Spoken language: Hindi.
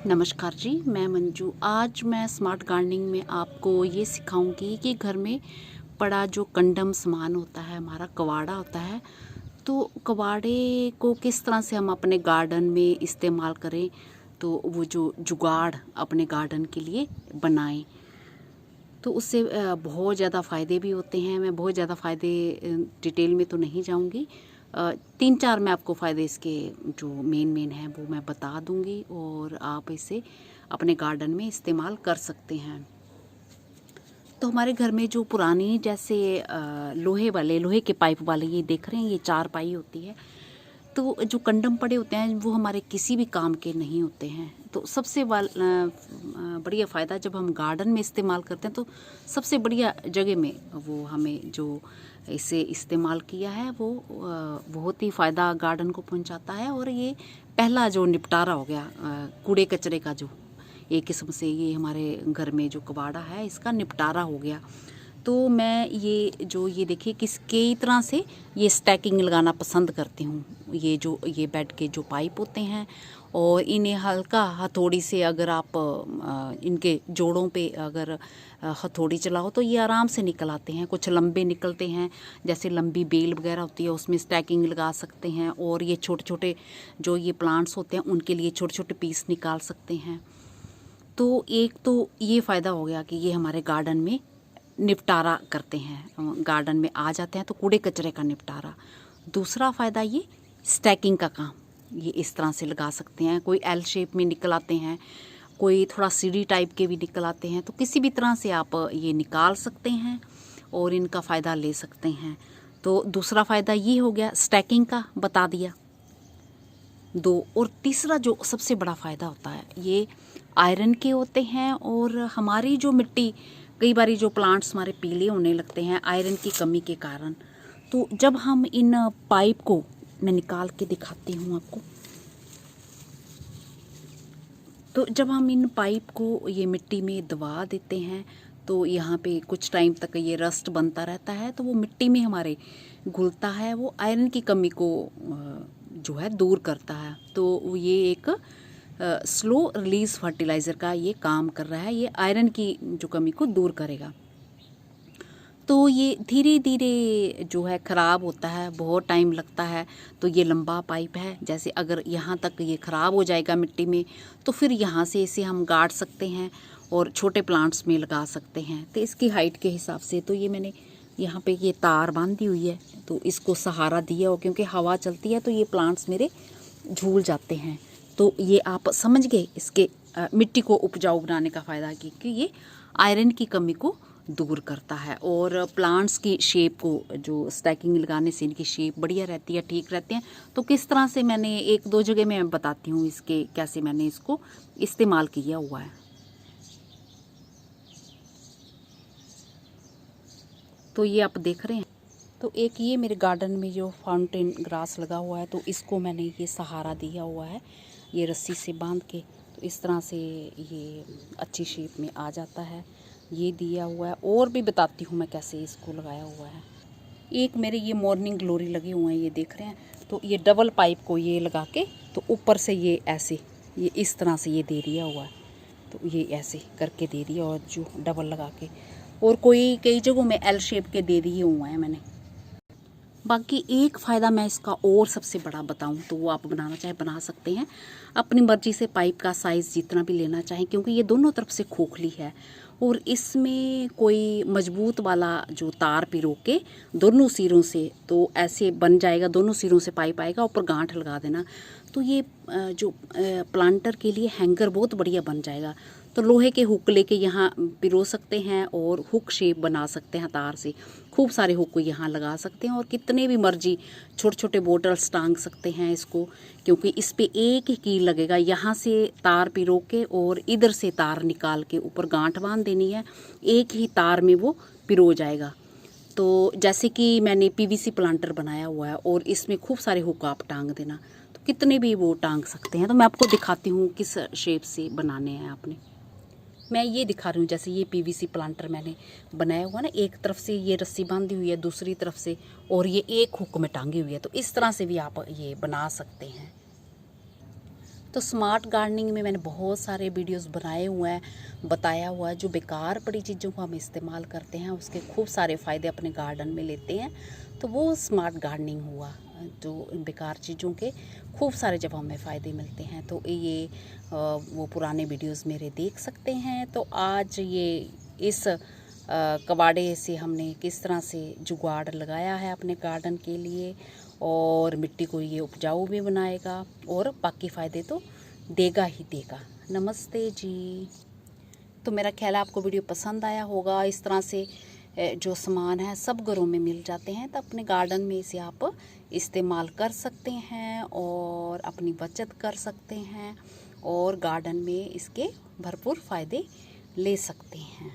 नमस्कार जी, मैं मंजू। आज मैं स्मार्ट गार्डनिंग में आपको ये सिखाऊंगी कि घर में पड़ा जो कंडम सामान होता है, हमारा कबाड़ा होता है, तो कबाड़े को किस तरह से हम अपने गार्डन में इस्तेमाल करें, तो वो जो जुगाड़ अपने गार्डन के लिए बनाएं। तो उससे बहुत ज़्यादा फ़ायदे भी होते हैं। मैं बहुत ज़्यादा फ़ायदे डिटेल में तो नहीं जाऊंगी। 3-4 मैं आपको फ़ायदे इसके जो मेन हैं वो मैं बता दूंगी और आप इसे अपने गार्डन में इस्तेमाल कर सकते हैं। तो हमारे घर में जो पुरानी जैसे लोहे के पाइप वाले ये देख रहे हैं, ये 4 पाई होती है। तो जो कंडम पड़े होते हैं वो हमारे किसी भी काम के नहीं होते हैं। तो सबसे बढ़िया फ़ायदा जब हम गार्डन में इस्तेमाल करते हैं, तो सबसे बढ़िया जगह में वो हमें जो इसे इस्तेमाल किया है वो बहुत ही फ़ायदा गार्डन को पहुंचाता है। और ये पहला जो निपटारा हो गया कूड़े कचरे का, जो एक किस्म से ये हमारे घर में जो कबाड़ा है इसका निपटारा हो गया। तो मैं ये देखिए किस कई तरह से ये स्टैकिंग लगाना पसंद करती हूँ। ये बेड के जो पाइप होते हैं और इन्हें हल्का हथौड़ी से अगर आप इनके जोड़ों पे अगर हथौड़ी चलाओ तो ये आराम से निकल आते हैं। कुछ लंबे निकलते हैं, जैसे लंबी बेल वगैरह होती है उसमें स्टैकिंग लगा सकते हैं। और ये छोटे छोटे जो ये प्लांट्स होते हैं उनके लिए छोटे छोटे पीस निकाल सकते हैं। तो एक तो ये फ़ायदा हो गया कि ये हमारे गार्डन में निपटारा करते हैं, गार्डन में आ जाते हैं तो कूड़े कचरे का निपटारा। दूसरा फ़ायदा ये स्टैकिंग का काम, ये इस तरह से लगा सकते हैं। कोई एल शेप में निकल आते हैं, कोई थोड़ा सीढ़ी टाइप के भी निकल आते हैं। तो किसी भी तरह से आप ये निकाल सकते हैं और इनका फ़ायदा ले सकते हैं। तो दूसरा फ़ायदा ये हो गया, स्टैकिंग का बता दिया। और तीसरा जो सबसे बड़ा फ़ायदा होता है, ये आयरन के होते हैं। और हमारी जो मिट्टी, कई बार जो प्लांट्स हमारे पीले होने लगते हैं आयरन की कमी के कारण। तो जब हम इन पाइप को, मैं निकाल के दिखाती हूँ आपको। तो जब हम इन पाइप को ये मिट्टी में दबा देते हैं तो यहाँ पे कुछ टाइम तक ये रस्ट बनता रहता है, तो वो मिट्टी में हमारे घुलता है, वो आयरन की कमी को जो है दूर करता है। तो ये एक स्लो रिलीज फर्टिलाइज़र का ये काम कर रहा है, ये आयरन की जो कमी को दूर करेगा। तो ये धीरे धीरे जो है ख़राब होता है, बहुत टाइम लगता है। तो ये लंबा पाइप है, जैसे अगर यहाँ तक ये ख़राब हो जाएगा मिट्टी में तो फिर यहाँ से इसे हम गाड़ सकते हैं और छोटे प्लांट्स में लगा सकते हैं। तो इसकी हाइट के हिसाब से तो ये मैंने यहाँ पे ये तार बांधी हुई है, तो इसको सहारा दिया हो, क्योंकि हवा चलती है तो ये प्लांट्स मेरे झूल जाते हैं। तो ये आप समझ गए इसके मिट्टी को उपजाऊ बनाने का फ़ायदा, क्योंकि ये आयरन की कमी को दूर करता है और प्लांट्स की शेप को, जो स्टैकिंग लगाने से इनकी शेप बढ़िया रहती है, ठीक रहते हैं। तो किस तरह से मैंने 1-2 जगह मैं बताती हूँ इसके, कैसे मैंने इसको इस्तेमाल किया हुआ है। तो ये आप देख रहे हैं, तो एक ये मेरे गार्डन में जो फाउंटेन ग्रास लगा हुआ है, तो इसको मैंने ये सहारा दिया हुआ है, ये रस्सी से बांध के। तो इस तरह से ये अच्छी शेप में आ जाता है, ये दिया हुआ है। और भी बताती हूँ मैं कैसे इसको लगाया हुआ है। एक मेरे ये मॉर्निंग ग्लोरी लगे हुए हैं, ये देख रहे हैं। तो ये डबल पाइप को ये लगा के, तो ऊपर से ये ऐसे, ये इस तरह से ये दे दिया हुआ है। तो ये ऐसे करके दे दिया, और जो डबल लगा के, और कई जगहों में एल शेप के दे दिए हुए हैं मैंने। बाकी एक फ़ायदा मैं इसका और सबसे बड़ा बताऊं तो वो आप बनाना चाहे बना सकते हैं अपनी मर्जी से, पाइप का साइज़ जितना भी लेना चाहें, क्योंकि ये दोनों तरफ से खोखली है और इसमें कोई मजबूत वाला जो तार पिरो के दोनों सिरों से, तो ऐसे बन जाएगा, दोनों सिरों से पाइप आएगा, ऊपर गांठ लगा देना। तो ये जो प्लांटर के लिए हैंगर बहुत बढ़िया बन जाएगा। तो लोहे के हुक लेके यहाँ पिरो सकते हैं और हुक शेप बना सकते हैं, तार से खूब सारे हुक को यहाँ लगा सकते हैं और कितने भी मर्जी छोटे छोटे बोटल्स टांग सकते हैं इसको, क्योंकि इस पे एक ही कील लगेगा। यहाँ से तार पिरो के और इधर से तार निकाल के ऊपर गांठ बांध देनी है, एक ही तार में वो पिरो जाएगा। तो जैसे कि मैंने पीवीसी प्लांटर बनाया हुआ है और इसमें खूब सारे हुक आप टांग देना, तो कितने भी वो टांग सकते हैं। तो मैं आपको दिखाती हूँ किस शेप से बनाने हैं आपने। मैं ये दिखा रही हूँ, जैसे ये पीवीसी प्लांटर मैंने बनाया हुआ ना, एक तरफ से ये रस्सी बांधी हुई है, दूसरी तरफ से और ये एक हुक में टांगी हुई है। तो इस तरह से भी आप ये बना सकते हैं। तो स्मार्ट गार्डनिंग में मैंने बहुत सारे वीडियोस बनाए हुए हैं, बताया हुआ है। जो बेकार पड़ी चीज़ों को हम इस्तेमाल करते हैं उसके खूब सारे फ़ायदे अपने गार्डन में लेते हैं, तो वो स्मार्ट गार्डनिंग हुआ। जो इन बेकार चीज़ों के खूब सारे जब हमें फ़ायदे मिलते हैं, तो ये वो पुराने वीडियोस मेरे देख सकते हैं। तो आज ये इस कबाड़े से हमने किस तरह से जुगाड़ लगाया है अपने गार्डन के लिए, और मिट्टी को ये उपजाऊ भी बनाएगा और बाकी फ़ायदे तो देगा ही देगा। नमस्ते जी। तो मेरा ख्याल है आपको वीडियो पसंद आया होगा। इस तरह से जो सामान है सब घरों में मिल जाते हैं, तो अपने गार्डन में इसे आप इस्तेमाल कर सकते हैं और अपनी बचत कर सकते हैं और गार्डन में इसके भरपूर फ़ायदे ले सकते हैं।